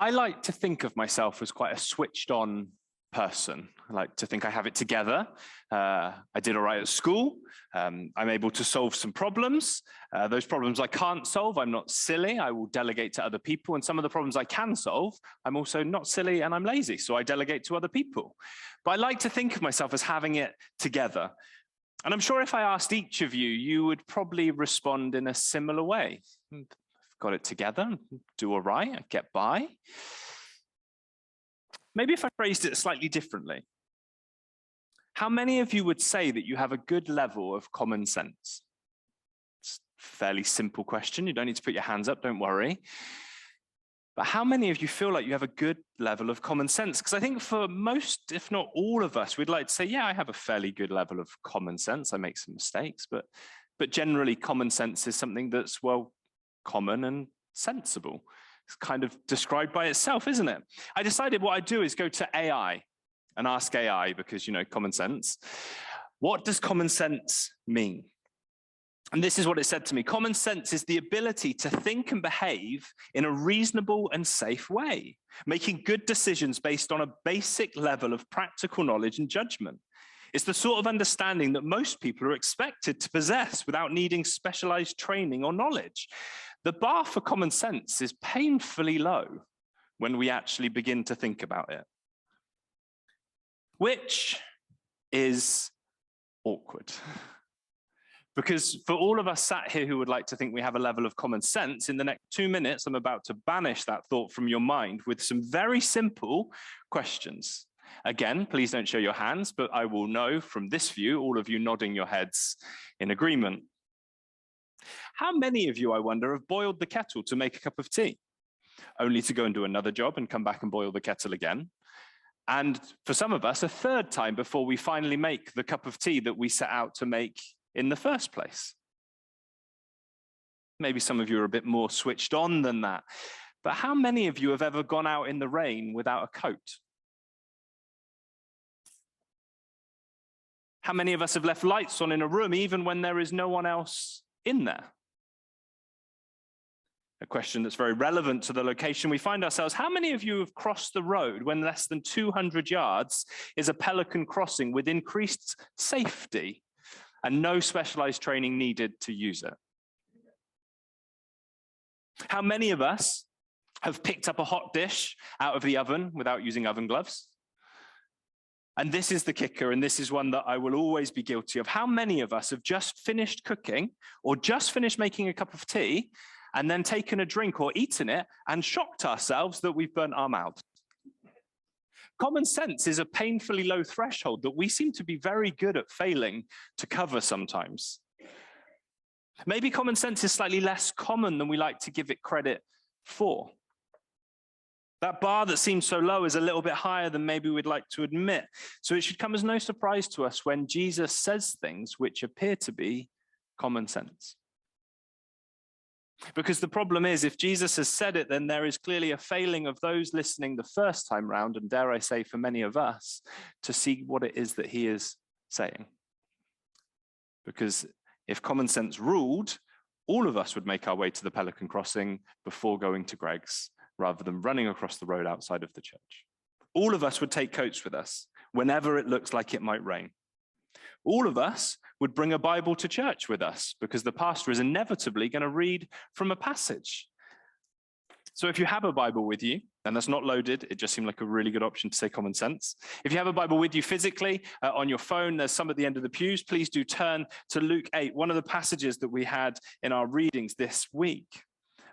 I like to think of myself as quite a switched on person. I like to think I have it together. I did all right at school. I'm able to solve some problems. Those problems I can't solve, I'm not silly. I will delegate to other people. And some of the problems I can solve, I'm also not silly and I'm lazy. So I delegate to other people. But I like to think of myself as having it together. And I'm sure if I asked each of you, you would probably respond in a similar way. I've got it together, do all right, I get by. Maybe if I phrased it slightly differently, how many of you would say that you have a good level of common sense? It's a fairly simple question. You don't need to put your hands up, don't worry. But how many of you feel like you have a good level of common sense? Because I think for most, if not all of us, we'd like to say, yeah, I have a fairly good level of common sense. I make some mistakes, but generally common sense is something that's, well, common and sensible. It's kind of described by itself, isn't it? I decided what I'd do is go to AI and ask AI, because, you know, common sense. What does common sense mean? And this is what it said to me. Common sense is the ability to think and behave in a reasonable and safe way, making good decisions based on a basic level of practical knowledge and judgment. It's the sort of understanding that most people are expected to possess without needing specialized training or knowledge. The bar for common sense is painfully low when we actually begin to think about it, which is awkward. Because for all of us sat here who would like to think we have a level of common sense, in the next 2 minutes, I'm about to banish that thought from your mind with some very simple questions. Again, please don't show your hands, but I will know from this view, all of you nodding your heads in agreement. How many of you, I wonder, have boiled the kettle to make a cup of tea, only to go and do another job and come back and boil the kettle again? And for some of us, a third time before we finally make the cup of tea that we set out to make in the first place. Maybe some of you are a bit more switched on than that. But how many of you have ever gone out in the rain without a coat? How many of us have left lights on in a room even when there is no one else in there? A question that's very relevant to the location we find ourselves. How many of you have crossed the road when less than 200 yards is a pelican crossing with increased safety and no specialized training needed to use it? How many of us have picked up a hot dish out of the oven without using oven gloves? And this is the kicker, and this is one that I will always be guilty of. How many of us have just finished cooking or just finished making a cup of tea and then taken a drink or eaten it and shocked ourselves that we've burnt our mouths? Common sense is a painfully low threshold that we seem to be very good at failing to cover sometimes. Maybe common sense is slightly less common than we like to give it credit for. That bar that seems so low is a little bit higher than maybe we'd like to admit. So it should come as no surprise to us when Jesus says things which appear to be common sense. Because the problem is, if Jesus has said it, then there is clearly a failing of those listening the first time round, and dare I say for many of us, to see what it is that he is saying. Because if common sense ruled, all of us would make our way to the Pelican Crossing before going to Greg's, rather than running across the road outside of the church. All of us would take coats with us whenever it looks like it might rain. All of us would bring a Bible to church with us because the pastor is inevitably going to read from a passage. So if you have a Bible with you, and that's not loaded, it just seemed like a really good option to say common sense. If you have a Bible with you physically, on your phone, there's some at the end of the pews. Please do turn to Luke 8, one of the passages that we had in our readings this week.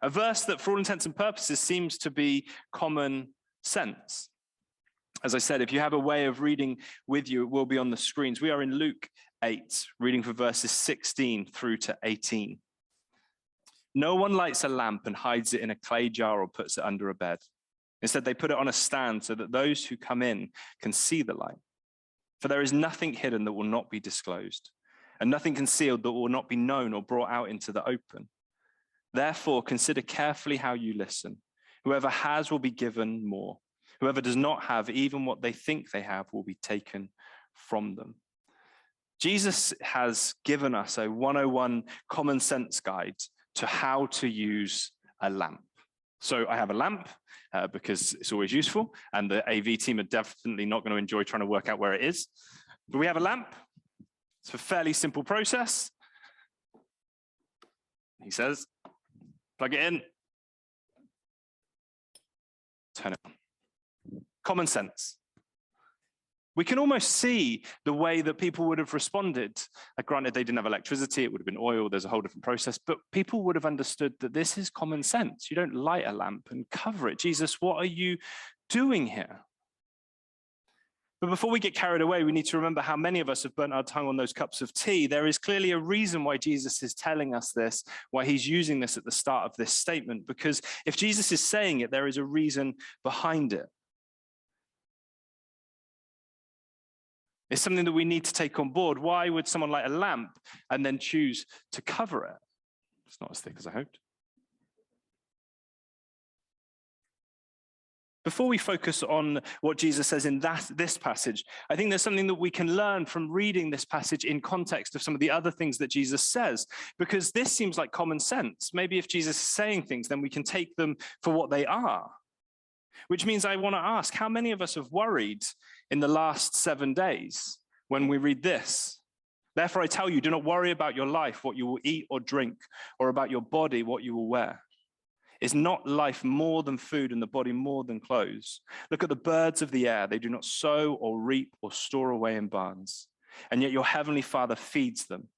A verse that, for all intents and purposes, seems to be common sense. As I said, if you have a way of reading with you, it will be on the screens. We are in Luke 8, reading from verses 16 through to 18. No one lights a lamp and hides it in a clay jar or puts it under a bed. Instead, they put it on a stand so that those who come in can see the light. For there is nothing hidden that will not be disclosed, and nothing concealed that will not be known or brought out into the open. Therefore, consider carefully how you listen. Whoever has will be given more. Whoever does not have, even what they think they have, will be taken from them. Jesus has given us a 101 common sense guide to how to use a lamp. So I have a lamp because it's always useful, and the AV team are definitely not going to enjoy trying to work out where it is. But we have a lamp. It's a fairly simple process. He says, plug it in, turn it on. Common sense. We can almost see the way that people would have responded. Granted, they didn't have electricity, it would have been oil, there's a whole different process, but people would have understood that this is common sense. You don't light a lamp and cover it. Jesus, what are you doing here? But before we get carried away, we need to remember how many of us have burnt our tongue on those cups of tea. There is clearly a reason why Jesus is telling us this, why he's using this at the start of this statement, because if Jesus is saying it, there is a reason behind it. It's something that we need to take on board. Why would someone light a lamp and then choose to cover it? It's not as thick as I hoped. Before we focus on what Jesus says in this passage, I think there's something that we can learn from reading this passage in context of some of the other things that Jesus says, because this seems like common sense. Maybe if Jesus is saying things, then we can take them for what they are. Which means I want to ask, how many of us have worried in the last 7 days when we read this? Therefore, I tell you, do not worry about your life, what you will eat or drink, or about your body, what you will wear. Is not life more than food and the body more than clothes? Look at the birds of the air. They do not sow or reap or store away in barns, and yet your heavenly Father feeds them.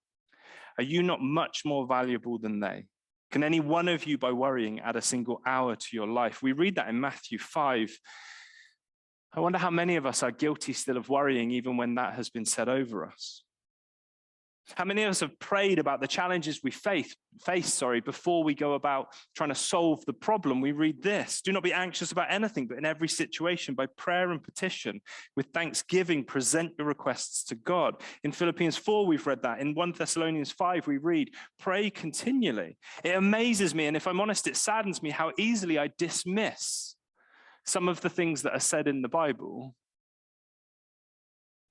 Are you not much more valuable than they? Can any one of you, by worrying, add a single hour to your life? We read that in Matthew 5. I wonder how many of us are guilty still of worrying, even when that has been said over us. How many of us have prayed about the challenges we face before we go about trying to solve the problem? We read this: do not be anxious about anything, but in every situation, by prayer and petition, with thanksgiving, present your requests to God. In Philippians 4, we've read that. In 1 Thessalonians 5, we read, pray continually. It amazes me, and if I'm honest, it saddens me how easily I dismiss some of the things that are said in the Bible.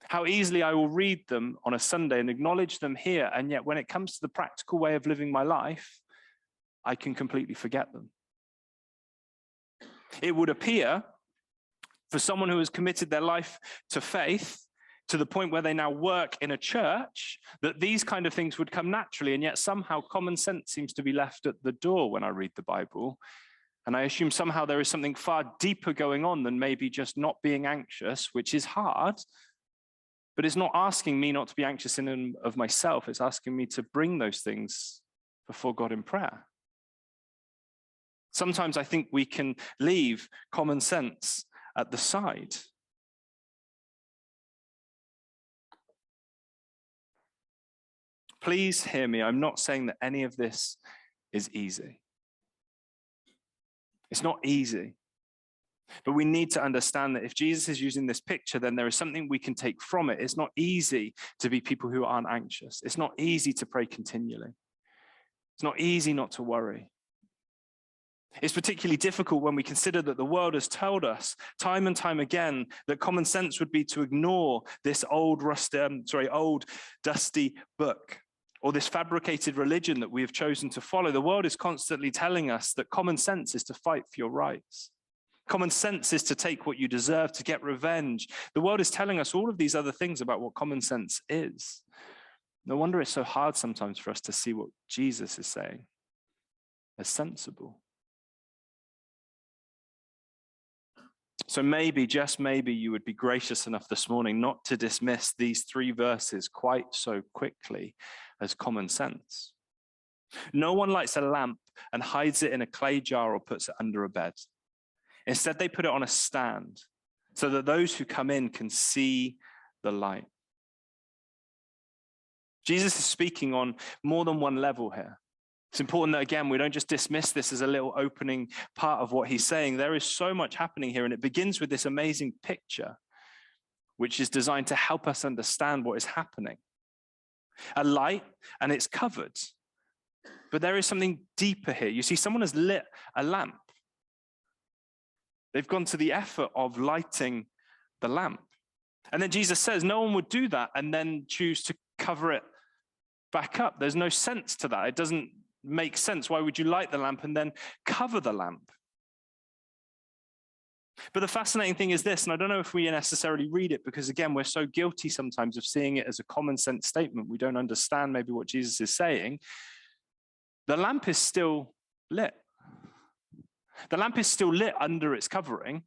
How easily I will read them on a Sunday and acknowledge them here, and yet when it comes to the practical way of living my life, I can completely forget them. It would appear, for someone who has committed their life to faith, to the point where they now work in a church, that these kind of things would come naturally, and yet somehow common sense seems to be left at the door when I read the Bible. And I assume somehow there is something far deeper going on than maybe just not being anxious, which is hard. But it's not asking me not to be anxious in and of myself. It's asking me to bring those things before God in prayer. Sometimes I think we can leave common sense at the side. Please hear me. I'm not saying that any of this is easy. It's not easy. But we need to understand that if Jesus is using this picture, then there is something we can take from it. It's not easy to be people who aren't anxious. It's not easy to pray continually. It's not easy not to worry. It's particularly difficult when we consider that the world has told us time and time again that common sense would be to ignore this old dusty book, or this fabricated religion that we have chosen to follow. The world is constantly telling us that common sense is to fight for your rights. Common sense is to take what you deserve, to get revenge. The world is telling us all of these other things about what common sense is. No wonder it's so hard sometimes for us to see what Jesus is saying as sensible. So maybe, just maybe, you would be gracious enough this morning not to dismiss these 3 verses quite so quickly as common sense. No one lights a lamp and hides it in a clay jar or puts it under a bed. Instead, they put it on a stand so that those who come in can see the light. Jesus is speaking on more than one level here. It's important that, again, we don't just dismiss this as a little opening part of what he's saying. There is so much happening here, and it begins with this amazing picture, which is designed to help us understand what is happening. A light, and it's covered. But there is something deeper here. You see, someone has lit a lamp. They've gone to the effort of lighting the lamp. And then Jesus says no one would do that and then choose to cover it back up. There's no sense to that. It doesn't make sense. Why would you light the lamp and then cover the lamp? But the fascinating thing is this, and I don't know if we necessarily read it because, again, we're so guilty sometimes of seeing it as a common sense statement. We don't understand maybe what Jesus is saying. The lamp is still lit. The lamp is still lit under its covering.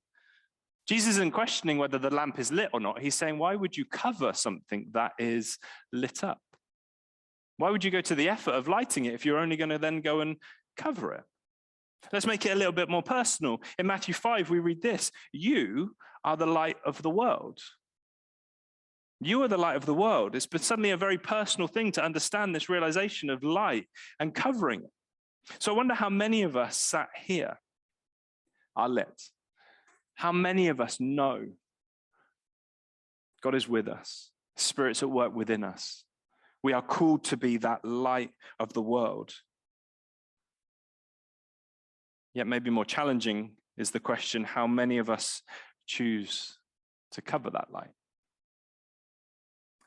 Jesus isn't questioning whether the lamp is lit or not. He's saying, why would you cover something that is lit up? Why would you go to the effort of lighting it if you're only going to then go and cover it? Let's make it a little bit more personal. In Matthew 5, we read this: you are the light of the world. You are the light of the world. It's been suddenly a very personal thing to understand this realization of light and covering it. So I wonder how many of us sat here are lit. How many of us know God is with us, Spirit's at work within us. We are called to be that light of the world. Yet maybe more challenging is the question, how many of us choose to cover that light?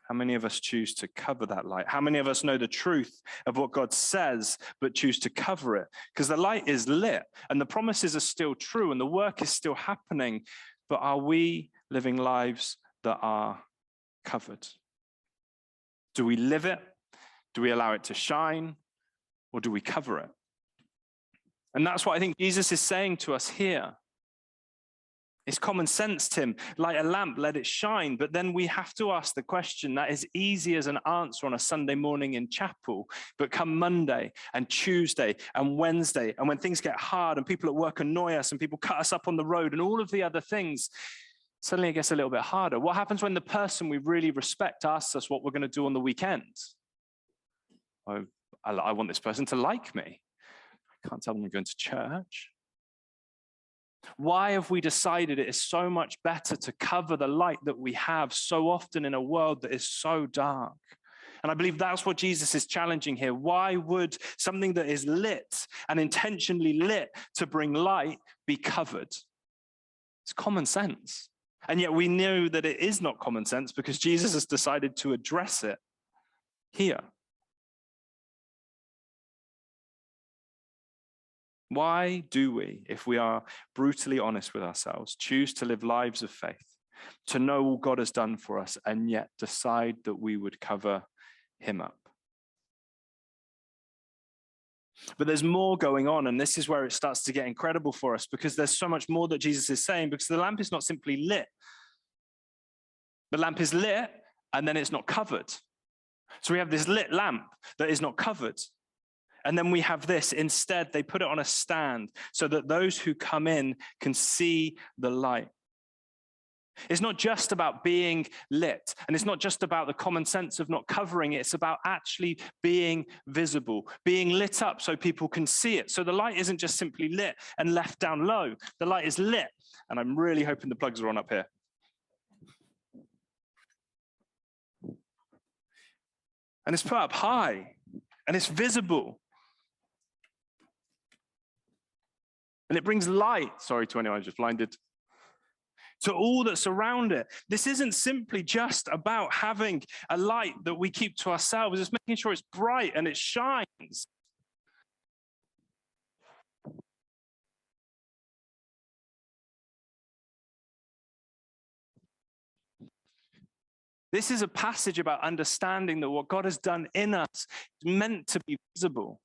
How many of us choose to cover that light? How many of us know the truth of what God says, but choose to cover it? Because the light is lit and the promises are still true and the work is still happening. But are we living lives that are covered? Do we live it? Do we allow it to shine? Or do we cover it? And that's what I think Jesus is saying to us here. It's common sense, Tim. Light a lamp, let it shine. But then we have to ask the question that is easy as an answer on a Sunday morning in chapel. But come Monday and Tuesday and Wednesday, and when things get hard and people at work annoy us and people cut us up on the road and all of the other things, suddenly it gets a little bit harder. What happens when the person we really respect asks us what we're going to do on the weekend? I want this person to like me. I can't tell them I'm going to church. Why have we decided it is so much better to cover the light that we have so often in a world that is so dark? And I believe that's what Jesus is challenging here. Why would something that is lit and intentionally lit to bring light be covered? It's common sense. And yet we know that it is not common sense because Jesus has decided to address it here. Why do we, if we are brutally honest with ourselves, choose to live lives of faith, to know all God has done for us, and yet decide that we would cover him up? But there's more going on, and this is where it starts to get incredible for us, because there's so much more that Jesus is saying, because the lamp is not simply lit. The lamp is lit, and then it's not covered. So we have this lit lamp that is not covered. And then we have this. Instead, they put it on a stand so that those who come in can see the light. It's not just about being lit, and it's not just about the common sense of not covering it. It's about actually being visible, being lit up so people can see it. So the light isn't just simply lit and left down low. The light is lit, and I'm really hoping the plugs are on up here. And it's put up high, and it's visible. And it brings light, sorry to anyone who's just blinded, to all that's around it. This isn't simply just about having a light that we keep to ourselves. It's making sure it's bright and it shines. This is a passage about understanding that what God has done in us is meant to be visible.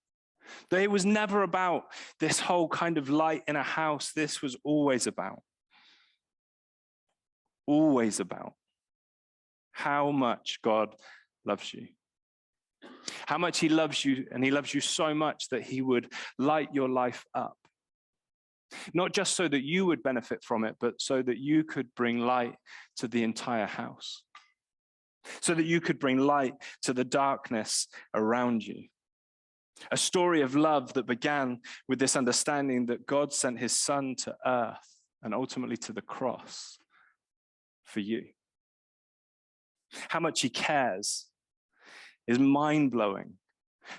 That it was never about this whole kind of light in a house. This was always about how much God loves you. How much he loves you, and he loves you so much that he would light your life up. Not just so that you would benefit from it, but so that you could bring light to the entire house. So that you could bring light to the darkness around you. A story of love that began with this understanding that God sent his son to earth and ultimately to the cross for you. How much he cares is mind-blowing.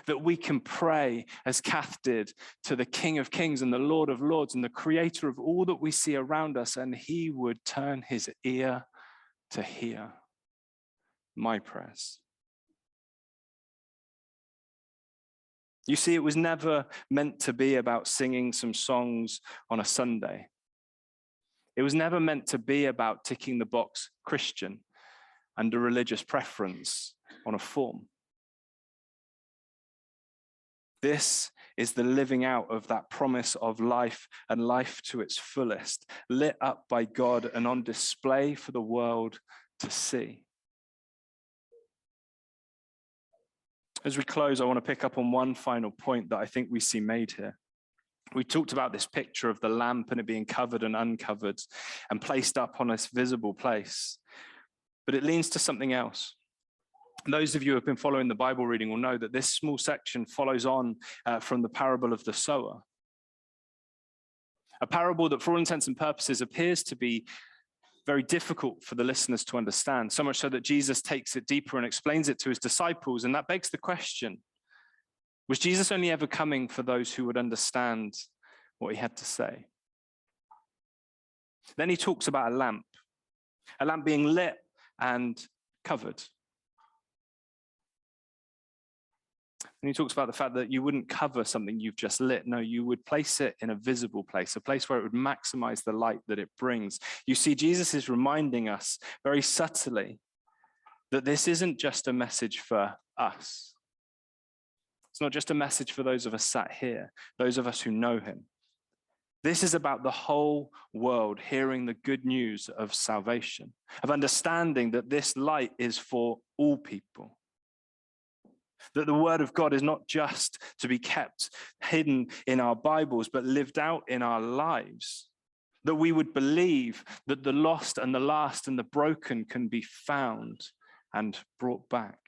That we can pray, as Kath did, to the King of Kings and the Lord of Lords and the creator of all that we see around us, and he would turn his ear to hear my prayers. You see, it was never meant to be about singing some songs on a Sunday. It was never meant to be about ticking the box Christian and a religious preference on a form. This is the living out of that promise of life and life to its fullest, lit up by God and on display for the world to see. As we close, I want to pick up on one final point that I think we see made here. We talked about this picture of the lamp and it being covered and uncovered and placed up on this visible place. But it leans to something else. Those of you who have been following the Bible reading will know that this small section follows on from the parable of the sower. A parable that, for all intents and purposes, appears to be very difficult for the listeners to understand, so much so that Jesus takes it deeper and explains it to his disciples. And that begs the question, was Jesus only ever coming for those who would understand what he had to say? Then he talks about a lamp being lit and covered. And he talks about the fact that you wouldn't cover something you've just lit. No, you would place it in a visible place, a place where it would maximize the light that it brings. You see, Jesus is reminding us very subtly that this isn't just a message for us. It's not just a message for those of us sat here, those of us who know him. This is about the whole world hearing the good news of salvation, of understanding that this light is for all people. That the word of God is not just to be kept hidden in our Bibles, but lived out in our lives. That we would believe that the lost and the last and the broken can be found and brought back.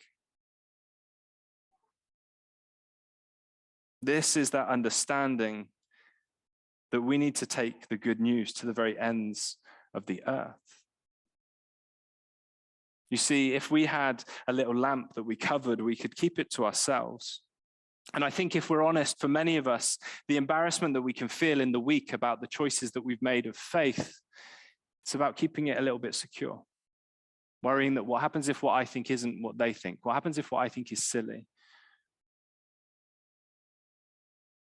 This is that understanding that we need to take the good news to the very ends of the earth. You see, if we had a little lamp that we covered, we could keep it to ourselves. And I think if we're honest, for many of us, the embarrassment that we can feel in the week about the choices that we've made of faith, it's about keeping it a little bit secure. Worrying that what happens if what I think isn't what they think? What happens if what I think is silly?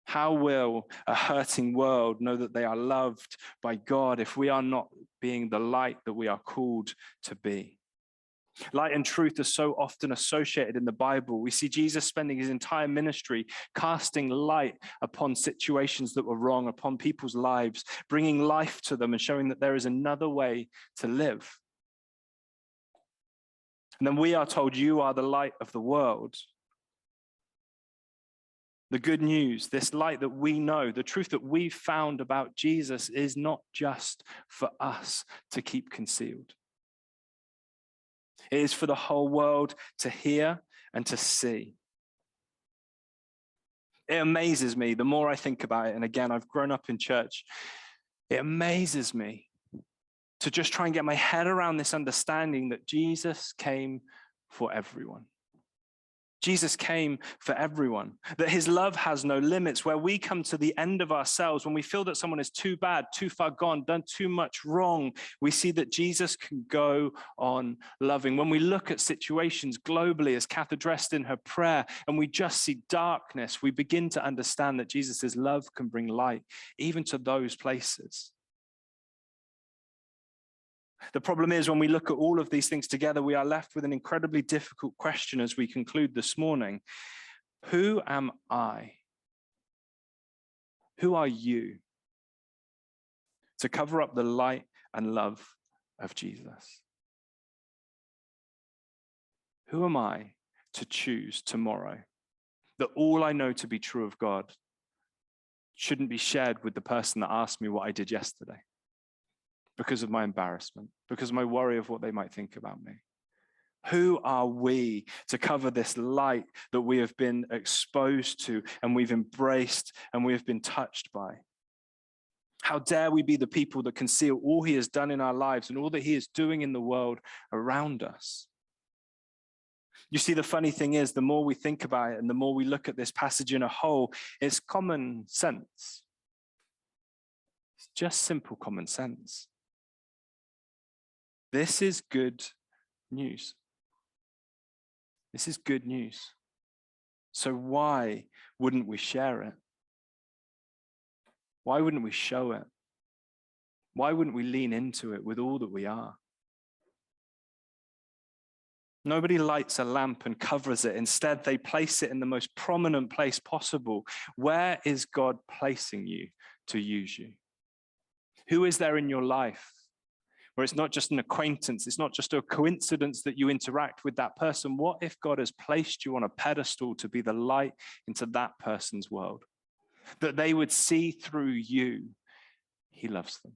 How will a hurting world know that they are loved by God if we are not being the light that we are called to be? Light and truth are so often associated in the Bible. We see Jesus spending his entire ministry casting light upon situations that were wrong, upon people's lives, bringing life to them and showing that there is another way to live. And then we are told, you are the light of the world. The good news, this light that we know, the truth that we've found about Jesus is not just for us to keep concealed. It is for the whole world to hear and to see. It amazes me the more I think about it. And again, I've grown up in church. It amazes me to just try and get my head around this understanding that Jesus came for everyone. Jesus came for everyone, that his love has no limits, where we come to the end of ourselves, when we feel that someone is too bad, too far gone, done too much wrong, we see that Jesus can go on loving. When we look at situations globally, as Kath addressed in her prayer, and we just see darkness, we begin to understand that Jesus' love can bring light even to those places. The problem is, when we look at all of these things together, we are left with an incredibly difficult question as we conclude this morning. Who am I? Who are you to cover up the light and love of Jesus? Who am I to choose tomorrow that all I know to be true of God shouldn't be shared with the person that asked me what I did yesterday? Because of my embarrassment, because of my worry of what they might think about me. Who are we to cover this light that we have been exposed to and we've embraced and we have been touched by? How dare we be the people that conceal all he has done in our lives and all that he is doing in the world around us? You see, the funny thing is, the more we think about it and the more we look at this passage in a whole, it's common sense. It's just simple common sense. This is good news. This is good news. So why wouldn't we share it? Why wouldn't we show it? Why wouldn't we lean into it with all that we are? Nobody lights a lamp and covers it. Instead, they place it in the most prominent place possible. Where is God placing you to use you? Who is there in your life where it's not just an acquaintance, it's not just a coincidence that you interact with that person? What if God has placed you on a pedestal to be the light into that person's world? That they would see through you, he loves them.